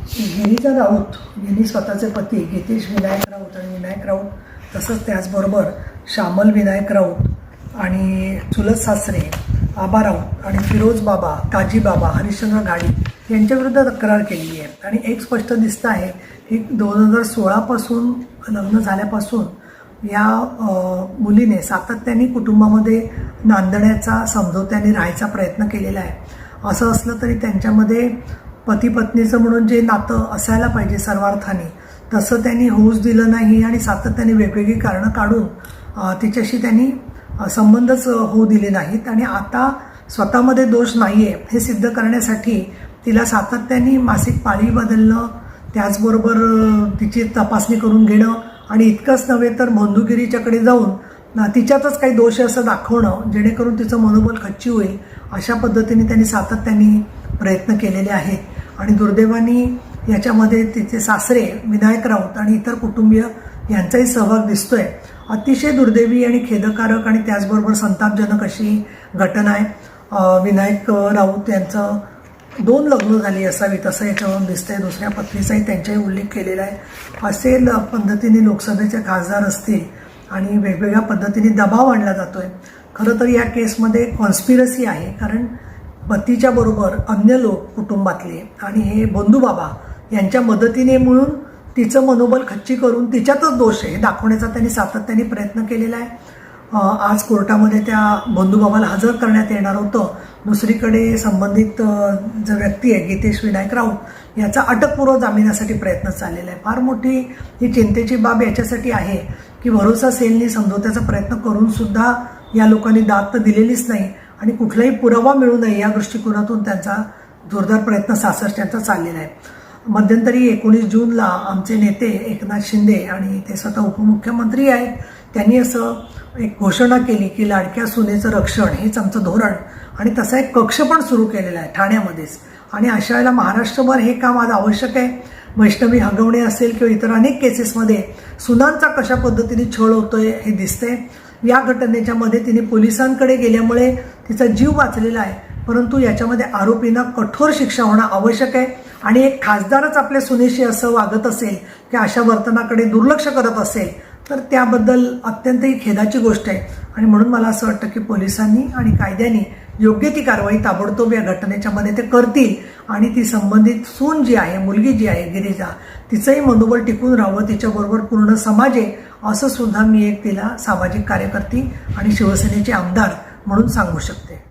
गिरीजा राऊत यांनी स्वतःचे पती गितेश विनायक राऊत आणि विनायक राऊत तसंच त्याचबरोबर श्यामल विनायक राऊत आणि चुलत सासरे आबा राऊत आणि फिरोज बाबा, काजी बाबा, हरिश्चंद्र घाडी यांच्याविरुद्ध तक्रार केली आहे. आणि एक स्पष्ट दिसतं आहे की 2016पासून लग्न झाल्यापासून या मुलीने सातत्याने कुटुंबामध्ये नांदण्याचा, समजोत्याने राहायचा प्रयत्न केलेला आहे. असं असलं तरी त्यांच्यामध्ये पती पत्नीचं म्हणून जे नातं असायला पाहिजे सर्वार्थाने तसं त्यांनी होऊच दिलं नाही आणि सातत्याने वेगवेगळी कारणं काढून तिच्याशी त्यांनी संबंधच होऊ दिले नाहीत. आणि आता स्वतःमध्ये दोष नाही आहे हे सिद्ध करण्यासाठी तिला सातत्याने मासिक पाळी बदलणं, त्याचबरोबर तिची तपासणी करून घेणं आणि इतकंच नव्हे तर बंधुगिरीच्याकडे जाऊन तिच्यातच काही दोष असं दाखवणं जेणेकरून तिचं मनोबल खच्ची होईल अशा पद्धतीने त्यांनी सातत्याने प्रयत्न केलेले आहेत. आणि दुर्दैवाने याच्यामध्ये तिचे सासरे विनायक राऊत आणि इतर कुटुंबीय यांचाही सहभाग दिसतोय. अतिशय दुर्दैवी आणि खेदकारक आणि त्याचबरोबर संतापजनक अशी घटना आहे. विनायक राऊत यांचं 2 लग्न झाली असावीत असं याच्यावरून दिसतंय. दुसऱ्या पत्नीचाही त्यांचाही उल्लेख केलेला आहे. असे पद्धतीने लोकसभेचे खासदार असतील आणि वेगवेगळ्या पद्धतीने दबाव आणला जातोय. खरं तर या केसमध्ये कॉन्स्पिरसी आहे, कारण पतीच्या बरोबर अन्य लोक कुटुंबातले आणि हे बंधूबाबा यांच्या मदतीने मिळून तिचं मनोबल खच्ची करून तिच्यातच दोष आहे हे दाखवण्याचा त्यांनी सातत्याने प्रयत्न केलेला आहे. आज कोर्टामध्ये त्या बंधूबाबाला हजर करण्यात येणार होतं. दुसरीकडे संबंधित जो व्यक्ती आहे गितेश विनायक राऊत याचा अटकपूर्व जामिनासाठी प्रयत्न चाललेला आहे. फार मोठी ही चिंतेची बाब याच्यासाठी आहे की भरोसा सेलनी समजवण्याचा प्रयत्न करून सुद्धा या लोकांनी दाद तर दिलेलीच नाही आणि कुठलाही पुरावा मिळू नये या दृष्टिकोनातून त्यांचा जोरदार प्रयत्न सासरच्यांचा चाललेला आहे. मध्यंतरी 19 जूनला आमचे नेते एकनाथ शिंदे आणि ते स्वतः उपमुख्यमंत्री आहेत, त्यांनी असं एक घोषणा केली की लाडक्या सुनेचं रक्षण हेच आमचं धोरण आणि तसा एक कक्ष पण सुरू केलेला आहे ठाण्यामध्येच. आणि अशा वेळेला महाराष्ट्रभर हे काम आज आवश्यक आहे. वैष्णवी हगवणे असेल किंवा इतर अनेक केसेसमध्ये सुनांचा कशा पद्धतीने छळ होतोय हे दिसतंय. या घटनेच्या मध्ये तिने पोलिसांकडे गेल्यामुळे तिचा जीव वाचलेला आहे, परंतु याच्यामध्ये आरोपींना कठोर शिक्षा होणं आवश्यक आहे. आणि एक खासदारच आपल्या सुनेशी असं वागत असेल की अशा वर्तनाकडे दुर्लक्ष करत असेल तर त्याबद्दल अत्यंतही खेदाची गोष्ट आहे. आणि म्हणून मला असं वाटतं की पोलिसांनी आणि कायद्याने योग्य ती कारवाई ताबडतोब या घटनेच्या मध्ये ते करतील आणि ती संबंधित सून जी आहे, मुलगी जी आहे गिरीजा, तिचंही मनोबल टिकून राहावं, तिच्याबरोबर पूर्ण समाज आहे असं सुद्धा मी एक तिला सामाजिक कार्यकर्ती आणि शिवसेनेचे आमदार म्हणून सांगू शकते.